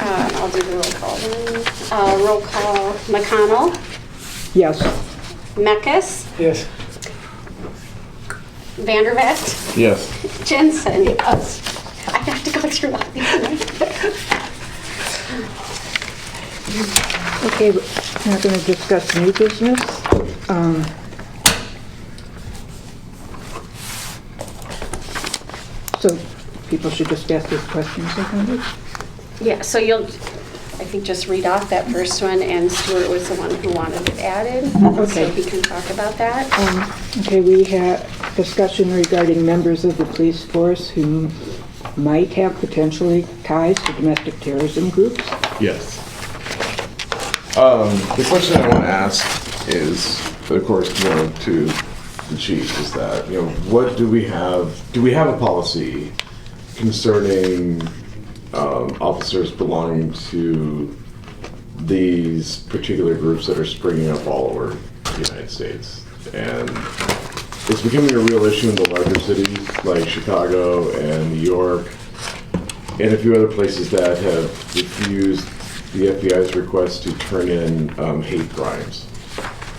I'll do the roll call then. Roll call, McConnell, Yes. Meckes, Yes. Vandervat, Yes. Jensen, yes. I have to go through all these. Okay, we're not going to discuss new business. So people should just ask these questions, I think. Yeah, so you'll, I think, just read off that first one, and Stuart was the one who wanted it added. Okay. So he can talk about that. Okay, we had discussion regarding members of the police force who might have potentially ties to domestic terrorism groups. Yes. The question I want to ask is, of course, to the chief, is that, what do we have? Do we have a policy concerning officers belonging to these particular groups that are springing up all over the United States? And it's becoming a real issue in the larger cities like Chicago and New York and a few other places that have refused the FBI's request to turn in hate crimes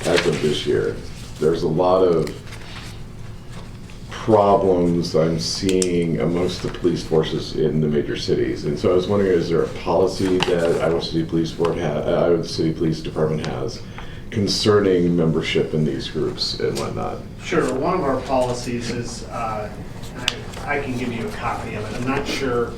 as of this year. There's a lot of problems I'm seeing amongst the police forces in the major cities, and so I was wondering, is there a policy that Iowa City Police Department has concerning membership in these groups and whatnot? Sure. One of our policies is, I can give you a copy of it. I'm not sure.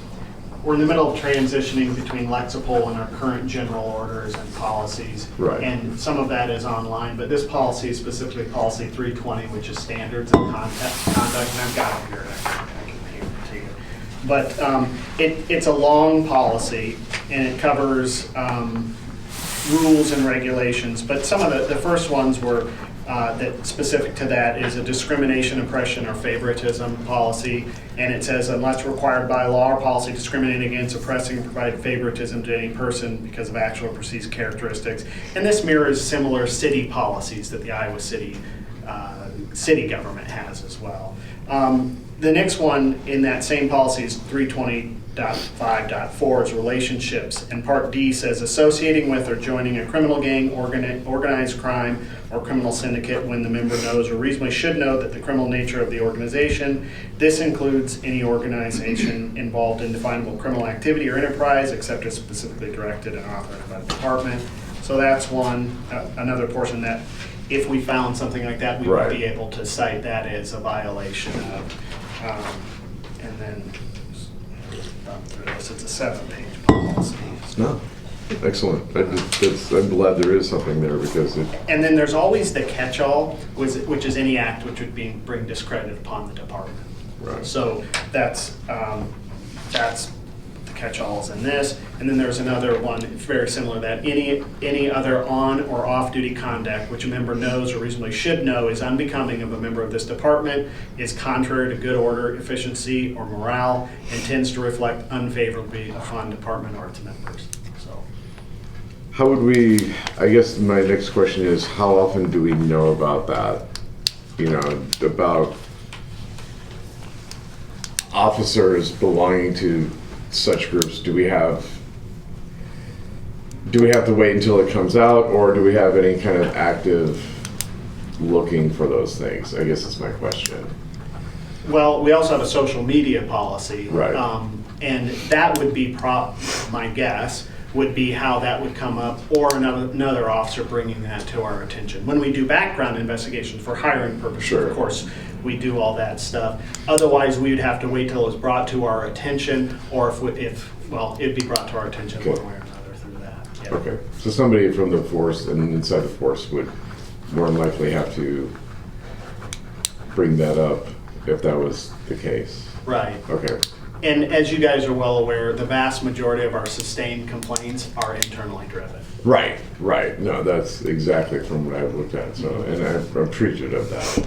We're in the middle of transitioning between Lexipol and our current general orders and policies. Right. And some of that is online, but this policy is specifically policy 320, which is standards and conduct, and I've got it here. I can hand it to you. But it's a long policy, and it covers rules and regulations. But some of the first ones were that specific to that is a discrimination, oppression, or favoritism policy, and it says unless required by law or policy, discriminating against, oppressing, or provide favoritism to any person because of actual or perceived characteristics. And this mirrors similar city policies that the Iowa City city government has as well. The next one in that same policy is 320.5.4 is relationships, and Part D says associating with or joining a criminal gang, organized crime, or criminal syndicate when the member knows or reasonably should know that the criminal nature of the organization. This includes any organization involved in definable criminal activity or enterprise except as specifically directed and authorized by the department. So that's one, another portion that if we found something like that, we would be able to cite that as a violation of. And then it's a 7-page policy. No. Excellent. I'm glad there is something there because it. And then there's always the catch-all, which is any act which would bring discredit upon the department. Right. So that's the catch-alls in this. And then there's another one very similar, that any other on or off-duty conduct which a member knows or reasonably should know is unbecoming of a member of this department, is contrary to good order, efficiency, or morale, and tends to reflect unfavorably upon department or its members. How would we, I guess my next question is, how often do we know about that? About officers belonging to such groups. Do we have to wait until it comes out, or do we have any kind of active looking for those things? I guess that's my question. Well, we also have a social media policy. Right. And that would be, my guess, would be how that would come up, or another officer bringing that to our attention. When we do background investigations for hiring purposes, sure. Of course, we do all that stuff. Otherwise, we would have to wait till it was brought to our attention, or it'd be brought to our attention one way or another through that. Yeah. Okay, so somebody from the force and inside the force would more than likely have to bring that up if that was the case. Right. Okay. And as you guys are well aware, the vast majority of our sustained complaints are internally driven. Right. No, that's exactly from what I've looked at. So, and I'm appreciative of that.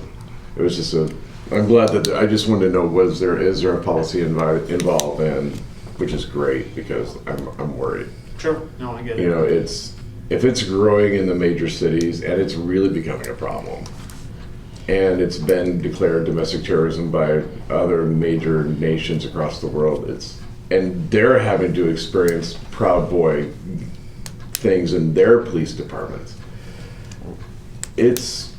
It was just I'm glad that I just wanted to know, is there a policy involved, and which is great because I'm worried. Sure. No, I get it. If it's growing in the major cities and it's really becoming a problem, and it's been declared domestic terrorism by other major nations across the world, and they're having to experience Proud Boy things in their police departments. It's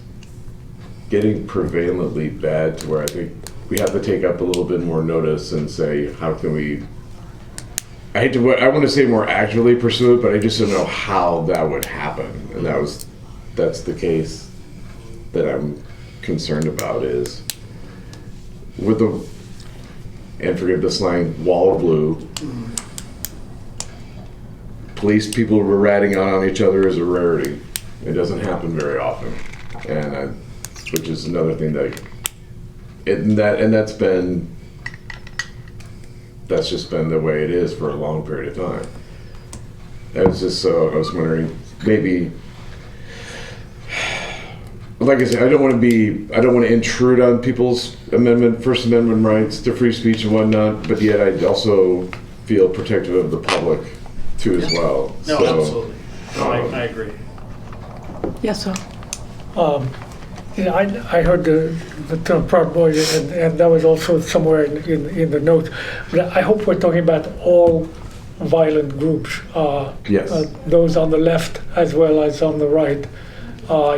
getting prevalently bad to where I think we have to take up a little bit more notice and say, how can we, I want to say more actively pursue it, but I just don't know how that would happen. And that's the case that I'm concerned about, is with the, and forgive the slang, wall of blue. Police people were ratting out on each other is a rarity. It doesn't happen very often, which is another thing that's just been the way it is for a long period of time. I was wondering, maybe, like I said, I don't want to intrude on people's First Amendment rights to free speech and whatnot, but yet I also feel protective of the public too as well. No, absolutely. No, I agree. Yes, sir. Yeah, I heard the term Proud Boy, and that was also somewhere in the notes. But I hope we're talking about all violent groups. Yes. Those on the left as well as on the right,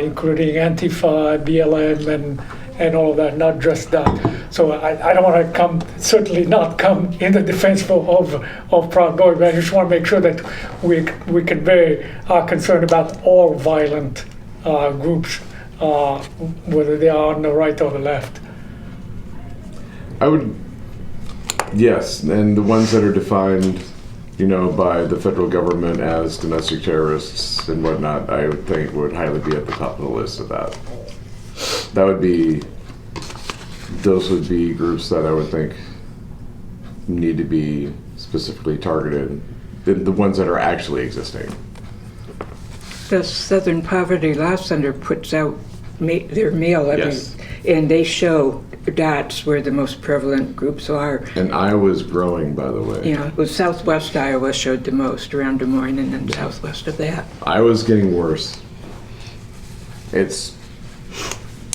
including Antifa, BLM, and all of that, not just that. So I don't want to certainly not come in the defense of Proud Boy, but I just want to make sure that we convey our concern about all violent groups, whether they are on the right or the left. Yes, and the ones that are defined, by the federal government as domestic terrorists and whatnot, I would think would highly be at the top of the list of that. Those would be groups that I would think need to be specifically targeted, the ones that are actually existing. The Southern Poverty Law Center puts out their mail Yes. and they show dots where the most prevalent groups are. And Iowa's growing, by the way. Yeah, well, Southwest Iowa showed the most, around Des Moines, and then southwest of that. Iowa's getting worse.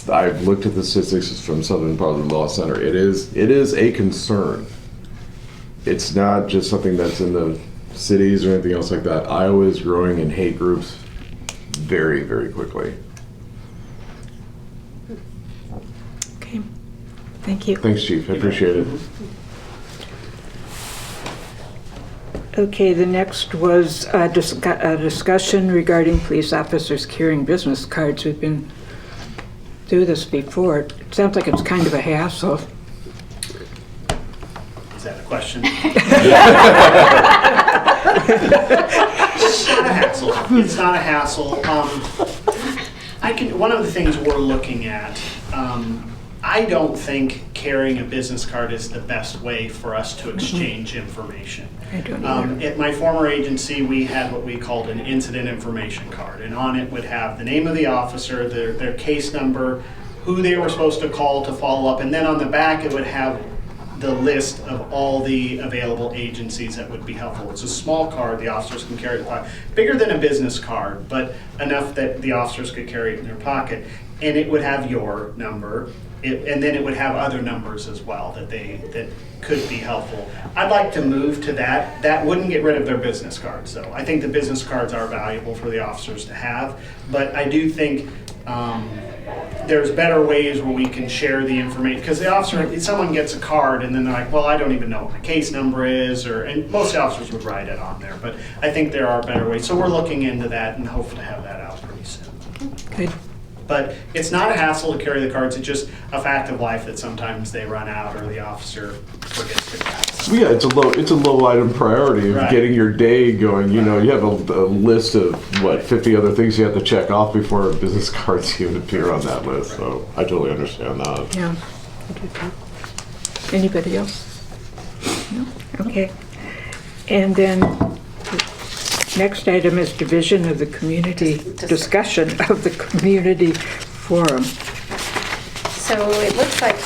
I've looked at the statistics from Southern Poverty Law Center. It is a concern. It's not just something that's in the cities or anything else like that. Iowa is growing in hate groups very, very quickly. Okay, thank you. Thanks, Chief. I appreciate it. Okay, the next was a discussion regarding police officers carrying business cards. We've been through this before. It sounds like it's kind of a hassle. Is that a question? It's not a hassle. It's not a hassle. One of the things we're looking at, I don't think carrying a business card is the best way for us to exchange information. I don't either. At my former agency, we had what we called an incident information card, and on it would have the name of the officer, their case number, who they were supposed to call to follow up, and then on the back it would have the list of all the available agencies that would be helpful. It's a small card, the officers can carry it, bigger than a business card, but enough that the officers could carry it in their pocket, and it would have your number, and then it would have other numbers as well that could be helpful. I'd like to move to that. That wouldn't get rid of their business cards, though. I think the business cards are valuable for the officers to have, but I do think there's better ways where we can share the information, because the officer, if someone gets a card and then they're like, well, I don't even know what my case number is, and most officers would write it on there, but I think there are better ways. So we're looking into that and hope to have that out pretty soon. Good. But it's not a hassle to carry the cards, it's just a fact of life that sometimes they run out or the officer forgets to grab them. Yeah, it's a low item priority of Right. getting your day going. You have a list of 50 other things you have to check off before business cards even appear on that list. So I totally understand that. Yeah. I do too. Anybody else? No? Okay. And then the next item is division of the community, discussion of the community forum. So it looks like,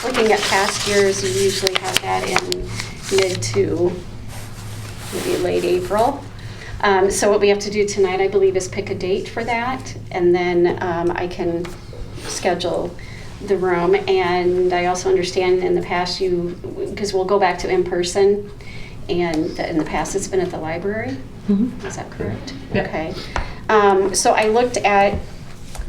looking at past years, you usually have that in mid to maybe late April. So what we have to do tonight, I believe, is pick a date for that, and then I can schedule the room, and I also understand in the past because we'll go back to in-person, and in the past it's been at the library. Is that correct? Yeah. Okay. So I looked at,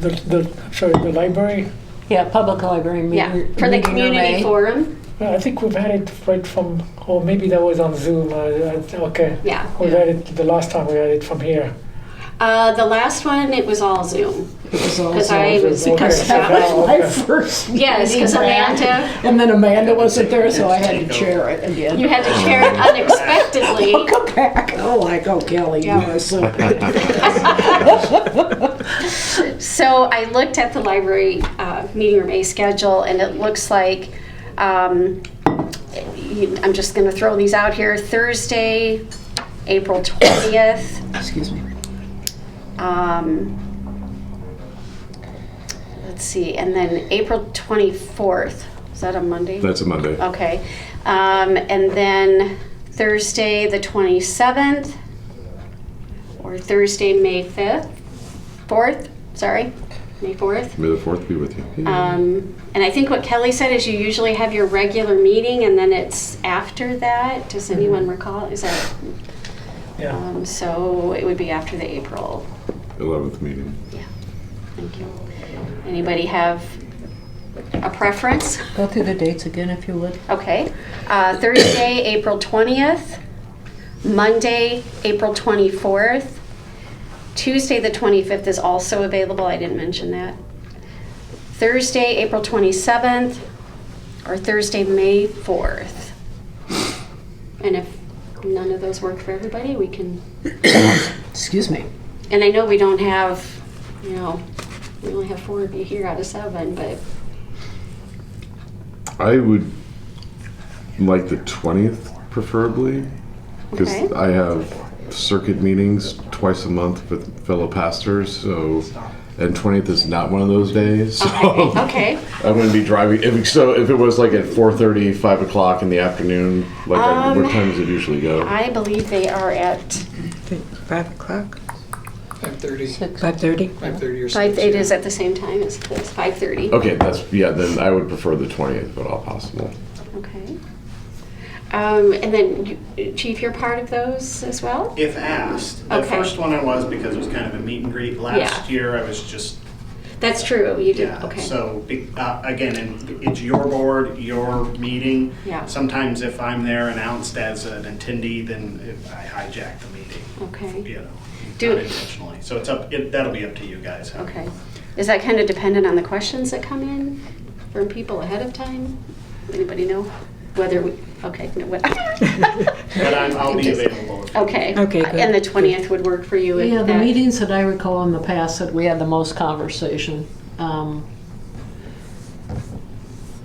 The library, Yeah, public library meeting. for the community forum. I think we've had it right from, or maybe that was on Zoom, okay. Yeah. We had it, the last time we had it from here. The last one, it was all Zoom. It was all Because I Zoom, was- because that was my first Yes, because meeting back. Amanda, And then Amanda wasn't there, so I had to chair it again. you had to chair it unexpectedly. Welcome back. Oh, like, oh, Kelly, you are so good. So I looked at the library meeting room A schedule, and it looks like, I'm just going to throw these out here, Thursday, April 20th. Excuse me. Let's see, and then April 24th. Is that a Monday? That's a Monday. Okay. And then Thursday, the 27th, or Thursday, May 5th, 4th, sorry, May 4th. May the 4th be with you. And I think what Kelly said is you usually have your regular meeting and then it's after that. Does anyone recall? Is that? Yeah. So it would be after the April. 11th meeting. Yeah, thank you. Anybody have a preference? Go through the dates again, if you would. Okay. Thursday, April 20th. Monday, April 24th. Tuesday, the 25th is also available. I didn't mention that. Thursday, April 27th, or Thursday, May 4th. And if none of those work for everybody, we can, Excuse me. and I know we don't have, we only have 4 of you here out of 7, but I would like the 20th preferably, because Okay. I have circuit meetings twice a month with fellow pastors, so, and 20th is not one of those days. So okay. I'm going to be driving, if it was like at 4:30, 5 o'clock in the afternoon, like what time does it usually go? I believe they are at 5 o'clock? 5:30, 5:30? 5:30 or 5, 6. it is at the same time as this, 5:30. Okay, then I would prefer the 20th, but all possible. Okay. And then, Chief, you're part of those as well? If asked. The Okay. first one I was because it was kind of a meet and greet. Last year I was just, That's true, you did, yeah. okay. So, again, and it's your board, your meeting. Yeah. Sometimes if I'm there announced as an attendee, then I hijack the meeting, Okay, you know, Do- unintentionally. So that'll be up to you guys. okay. Is that kind of dependent on the questions that come in from people ahead of time? Anybody know? Whether we, okay, no, what? But I'll be available. Okay. Okay, good. And the 20th would work for you? if Yeah, the that- meetings that I recall in the past that we had the most conversation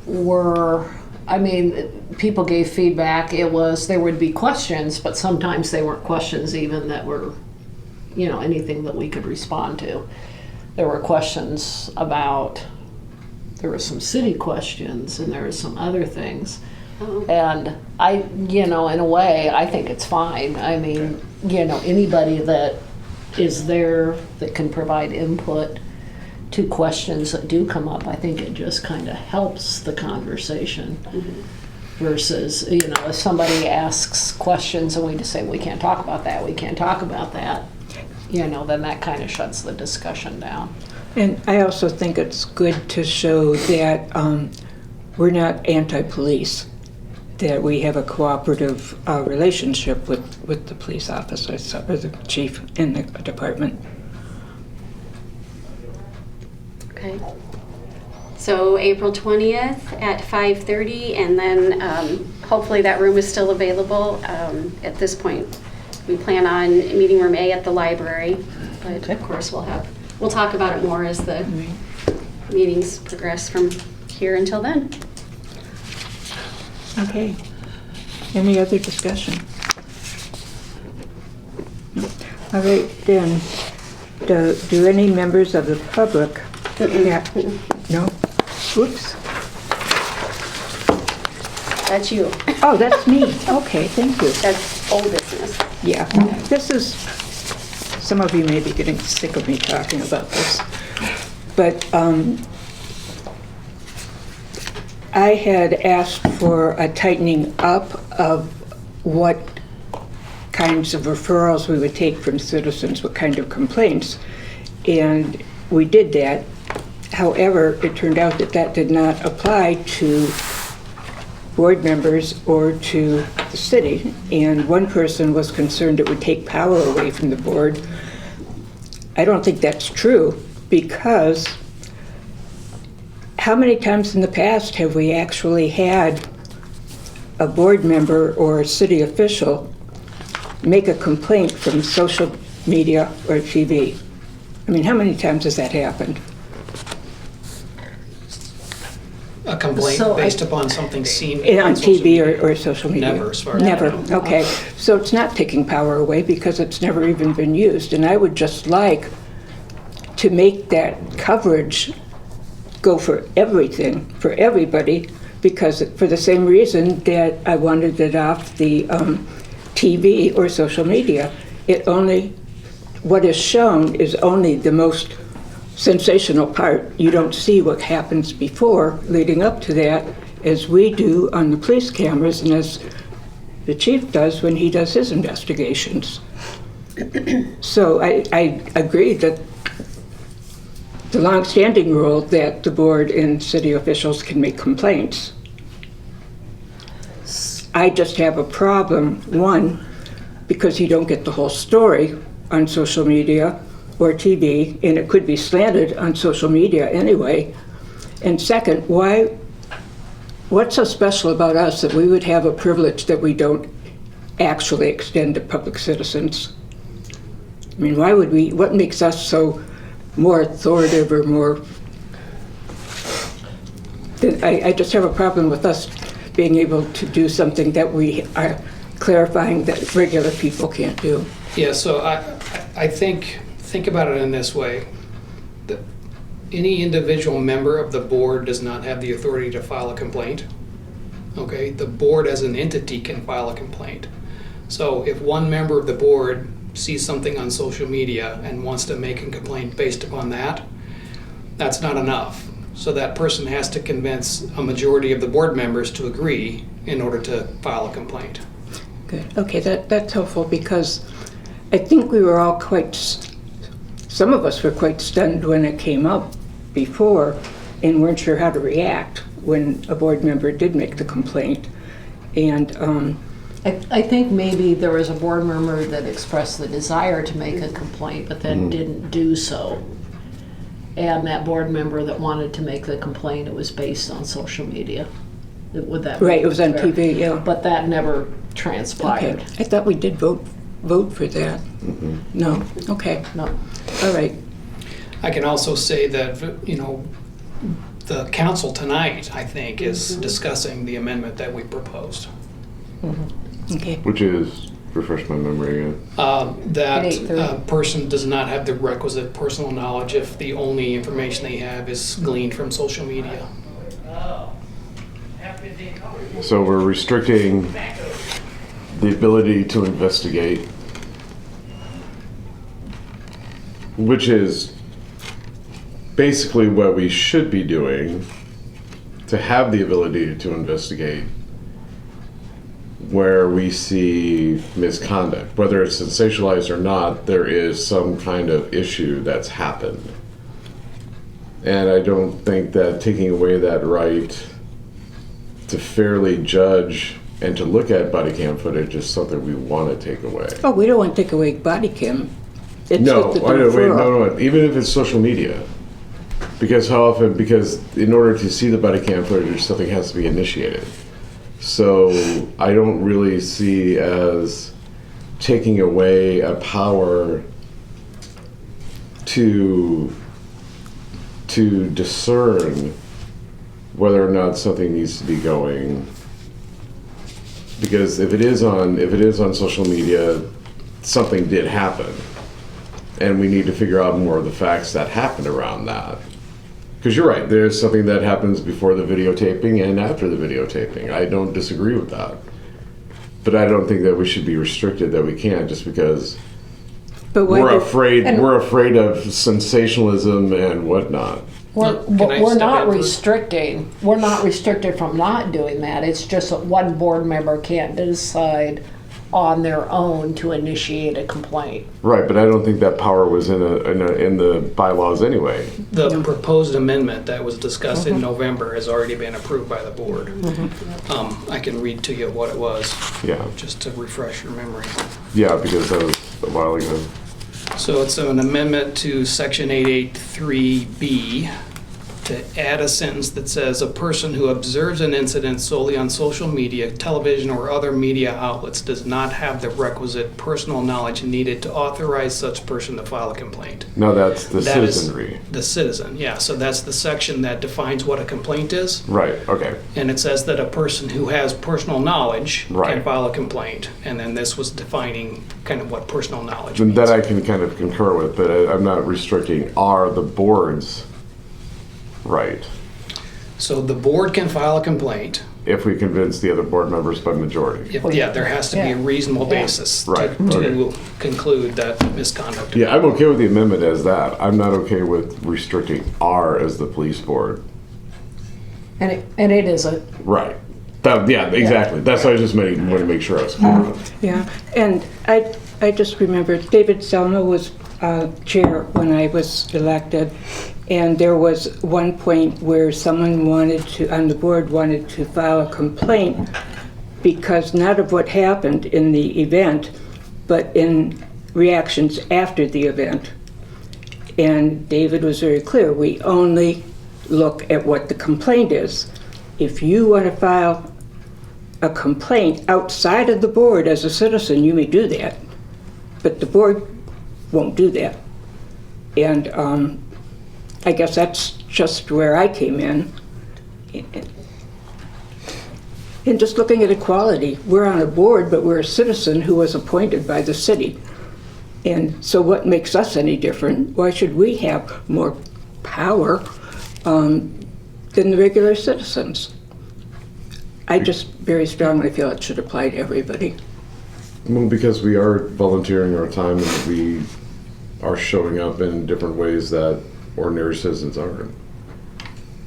were, I mean, people gave feedback. There would be questions, but sometimes they weren't questions even that were, anything that we could respond to. There were questions about, there were some city questions and there were some other things. Oh, And I, in a way, I think it's fine. I mean, anybody that is there that can provide input to questions that do come up, I think it just kind of helps the conversation. Versus, if somebody asks questions and we just say, we can't talk about that, then that kind of shuts the discussion down. And I also think it's good to show that we're not anti-police, that we have a cooperative relationship with the police officers or the chief in the department. okay. So April 20th at 5:30, and then hopefully that room is still available. At this point, we plan on meeting room A at the library, but of course we'll talk about it more as the meetings progress from here until then. Okay. Any other discussion? No. All right, then, do any members of the public? Yeah. No? Oops. That's you. Oh, that's me. Okay, thank you. That's old business. Yeah, this is, some of you may be getting sick of me talking about this, but I had asked for a tightening up of what kinds of referrals we would take from citizens, what kind of complaints, and we did that. However, it turned out that that did not apply to board members or to the city, and one person was concerned it would take power away from the board. I don't think that's true, because how many times in the past have we actually had a board member or a city official make a complaint from social media or TV? I mean, how many times has that happened? A complaint So based upon something seen On social TV media? or social media? Never, as far as I Never, know. okay. So it's not taking power away because it's never even been used. And I would just like to make that coverage go for everything, for everybody, because for the same reason that I wanted it off the TV or social media. What is shown is only the most sensational part. You don't see what happens before, leading up to that, as we do on the police cameras and as the chief does when he does his investigations. So I agree that the long-standing rule that the board and city officials can make complaints. I just have a problem, one, because you don't get the whole story on social media or TV, and it could be slanted on social media anyway. And second, what's so special about us that we would have a privilege that we don't actually extend to public citizens? I mean, what makes us so more authoritative or more... I just have a problem with us being able to do something that we are clarifying that regular people can't do. Yeah, so I think about it in this way. That any individual member of the board does not have the authority to file a complaint. Okay, the board as an entity can file a complaint. So if one member of the board sees something on social media and wants to make a complaint based upon that, that's not enough. So that person has to convince a majority of the board members to agree in order to file a complaint. Good. Okay, that's helpful, because I think we were all some of us were quite stunned when it came up before and weren't sure how to react when a board member did make the complaint. And I think maybe there was a board member that expressed the desire to make a complaint, but then didn't do so. And that board member that wanted to make the complaint, it was based on social media. Would that be right, it was on fair? TV, yeah. But that never Okay, transpired. I thought we did vote for that. No, okay, No. all right. I can also say that, the council tonight, I think, is discussing the amendment that we proposed. Okay. Which is, refresh my memory again. That At 8:30. a person does not have the requisite personal knowledge if the only information they have is gleaned from social media. So we're restricting the ability to investigate, which is basically what we should be doing, to have the ability to investigate where we see misconduct. Whether it's sensationalized or not, there is some kind of issue that's happened. And I don't think that taking away that right to fairly judge and to look at body cam footage is something we want to take away. Oh, we don't want to take away body cam. It's No, just a I know, wait, referral. no, even if it's social media. Because in order to see the body cam footage, something has to be initiated. So I don't really see as taking away a power to discern whether or not something needs to be going. Because if it is on social media, something did happen. And we need to figure out more of the facts that happened around that. Because you're right, there's something that happens before the videotaping and after the videotaping. I don't disagree with that. But I don't think that we should be restricted, that we can't, just because But why we're did- afraid and- of sensationalism and whatnot. Can But I we're step not in for- restricting, we're not restricted from not doing that. It's just that one board member can't decide on their own to initiate a complaint. Right, but I don't think that power was in the bylaws anyway. The proposed amendment that was discussed in November has already been approved by the board. I can read to you what it was, Yeah, just to refresh your memory. yeah, because that was a while ago. So it's an amendment to section 883B to add a sentence that says, "A person who observes an incident solely on social media, television, or other media outlets does not have the requisite personal knowledge needed to authorize such person to file a complaint." No, that's the That is citizenry. the citizen, yeah. So that's the section that defines what a complaint is. Right, okay. And it says that a person who has personal knowledge can Right. file a complaint. And then this was defining kind of what personal knowledge And means. that I can kind of concur with, but I'm not restricting the board's right So the board can file a complaint. if we convince the other board members by majority. If, yeah, there has to be a reasonable basis Right, to okay. conclude that misconduct. Yeah, I'm okay with the amendment as that. I'm not okay with restricting as the police board. And it isn't. Right. Yeah, exactly. That's why I just want to make sure I was clear on it. Yeah, and I just remember David Selma was chair when I was elected, and there was one point where someone on the board wanted to file a complaint because not of what happened in the event, but in reactions after the event. And David was very clear, we only look at what the complaint is. If you want to file a complaint outside of the board as a citizen, you may do that, but the board won't do that. And I guess that's just where I came in. And just looking at equality, we're on a board, but we're a citizen who was appointed by the city. And so what makes us any different? Why should we have more power than the regular citizens? I just very strongly feel it should apply to everybody. Well, because we are volunteering our time and we are showing up in different ways that ordinary citizens aren't.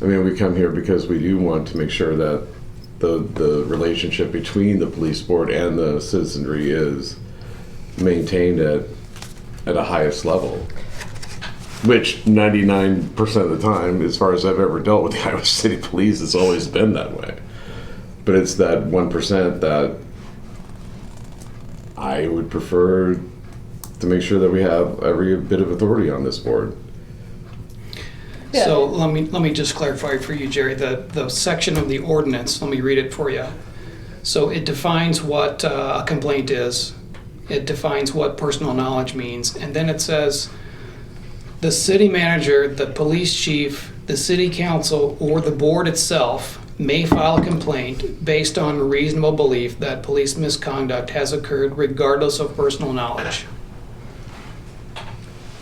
I mean, we come here because we do want to make sure that the relationship between the police board and the citizenry is maintained at a highest level. Which 99% of the time, as far as I've ever dealt with the Iowa City Police, it's always been that way. But it's that 1% that I would prefer to make sure that we have every bit of authority on this board. So let me just clarify for you, Jerry, the section of the ordinance, let me read it for you. So it defines what a complaint is. It defines what personal knowledge means. And then it says, the city manager, the police chief, the city council, or the board itself may file a complaint based on reasonable belief that police misconduct has occurred regardless of personal knowledge.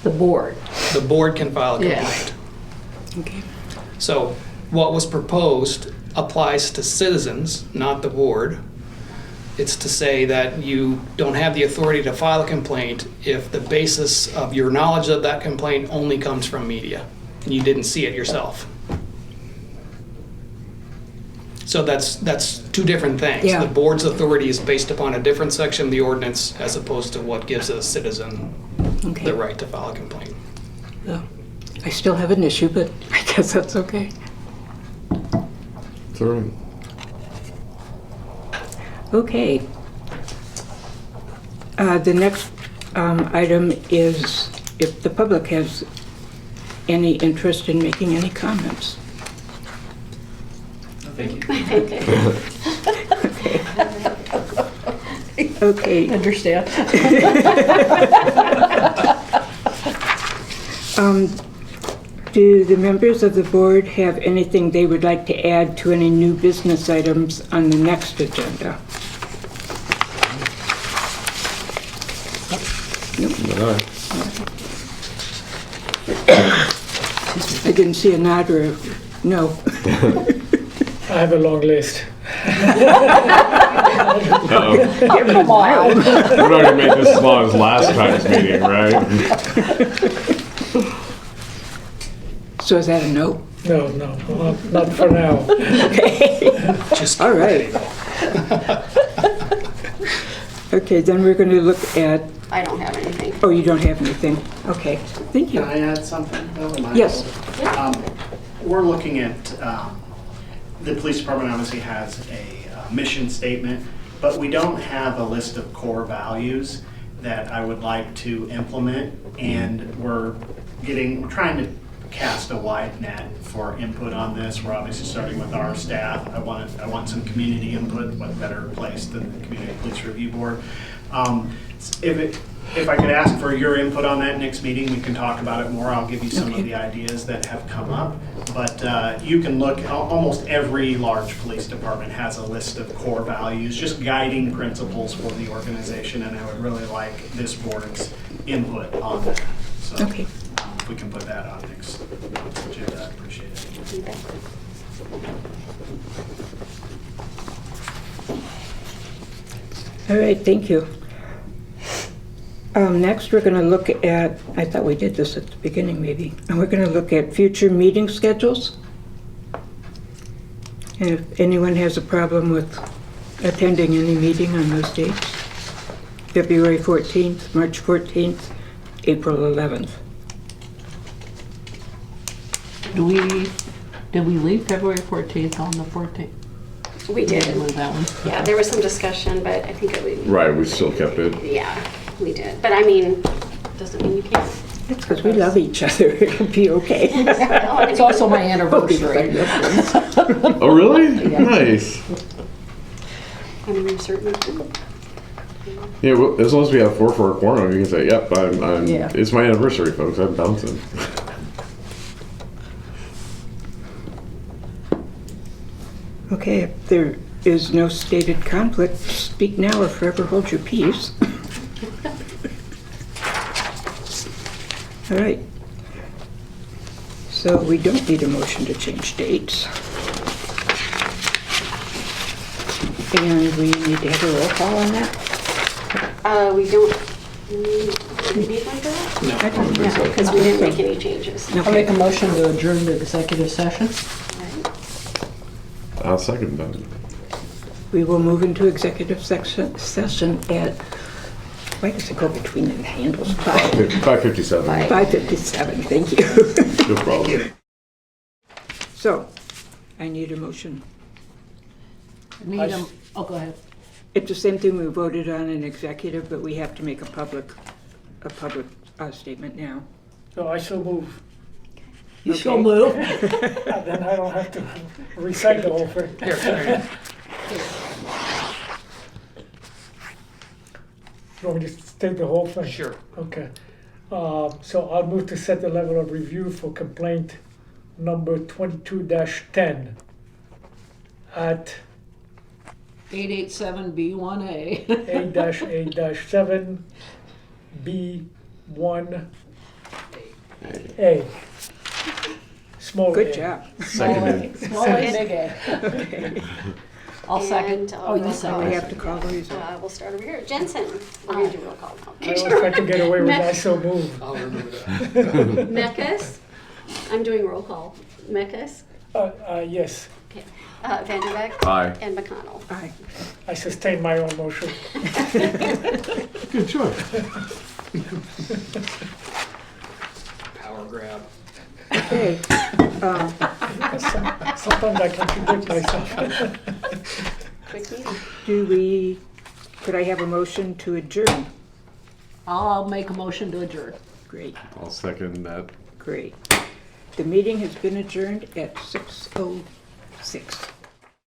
The board. The board can file a Yeah. complaint. Okay. So what was proposed applies to citizens, not the board. It's to say that you don't have the authority to file a complaint if the basis of your knowledge of that complaint only comes from media and you didn't see it yourself. So that's two different things. Yeah. The board's authority is based upon a different section of the ordinance as opposed to what gives a citizen Okay. the right to file a complaint. Well, I still have an issue, but I guess that's okay. It's all right. Okay. The next item is if the public has any interest in making any comments. Thank you. Okay. Understand? Do the members of the board have anything they would like to add to any new business items on the next agenda? I didn't see a nod or a no. I have a long list. Come on. We're not gonna make this as long as last time's meeting, right? So is that a no? No, not for now. Just All right. kidding, though. Okay, then we're going to look at, I don't have anything. oh, you don't have anything? Okay, thank Can you. I add something, though? Am I Yes. able? We're looking at, the police department obviously has a mission statement, but we don't have a list of core values that I would like to implement, and we're trying to cast a wide net for input on this. We're obviously starting with our staff. I want some community input. What better place than the Community Police Review Board? If I could ask for your input on that next meeting, we can talk about it more. I'll give you some Okay. of the ideas that have come up. But you can look, almost every large police department has a list of core values, just guiding principles for the organization, and I would really like this board's input on that. So, Okay. if we can put that on next agenda, I appreciate it. You bet. All right, thank you. Next, we're going to look at, I thought we did this at the beginning maybe, and we're going to look at future meeting schedules. And if anyone has a problem with attending any meeting on those dates, February 14th, March 14th, April 11th. Did we leave February 14th on the 14th? We did. Didn't move that one. Yeah, there was some discussion, but I think it would. Right, we still kept it. Yeah, we did. But I mean, doesn't mean you can't. That's because we love each other. It'll be okay. It's also my anniversary. Oh, really? Nice. I mean, you're certain. Yeah, well, as long as we have 4 for a quorum, you can say, yep, I'm Yeah. it's my anniversary, folks, I'm bouncing. Okay, if there is no stated conflict, speak now or forever hold your peace. All right. So we don't need a motion to change dates. And we need to have a roll call on that? We don't. Do we need one for that? I don't think so. Because we didn't make any changes. I'll make a motion to adjourn the executive session. Right. I'll second that. We will move into executive session at, why does it go between the handles? 5:57. 5:57, thank you. No problem. So, I need a motion. Oh, go ahead. It's the same thing we voted on in executive, but we have to make a public statement now. So I shall move. You shall Okay. move. Then I don't have to recite the whole thing. Here. You want me to state the whole thing? Sure. Okay. So I'll move to set the level of review for complaint number 22-10 at 887B1A. A-A-7 B1A. Small Good a. job. Seconded. Small A, big A. I'll second. And, Oh, you roll second. We have to call these. We'll start over here. Jensen, we're going to do roll call now. I always try to get away with I so move. I'll remember that. Mekas, I'm doing roll call. Mekas, Yes, okay. Vanderbeck, Aye. and McConnell. Aye. I sustain my own motion. Good choice. Power grab. Okay. Sometimes I contradict myself. Quick meeting. Could I have a motion to adjourn? I'll make a motion to adjourn. Great, I'll second that. great. The meeting has been adjourned at 6:06.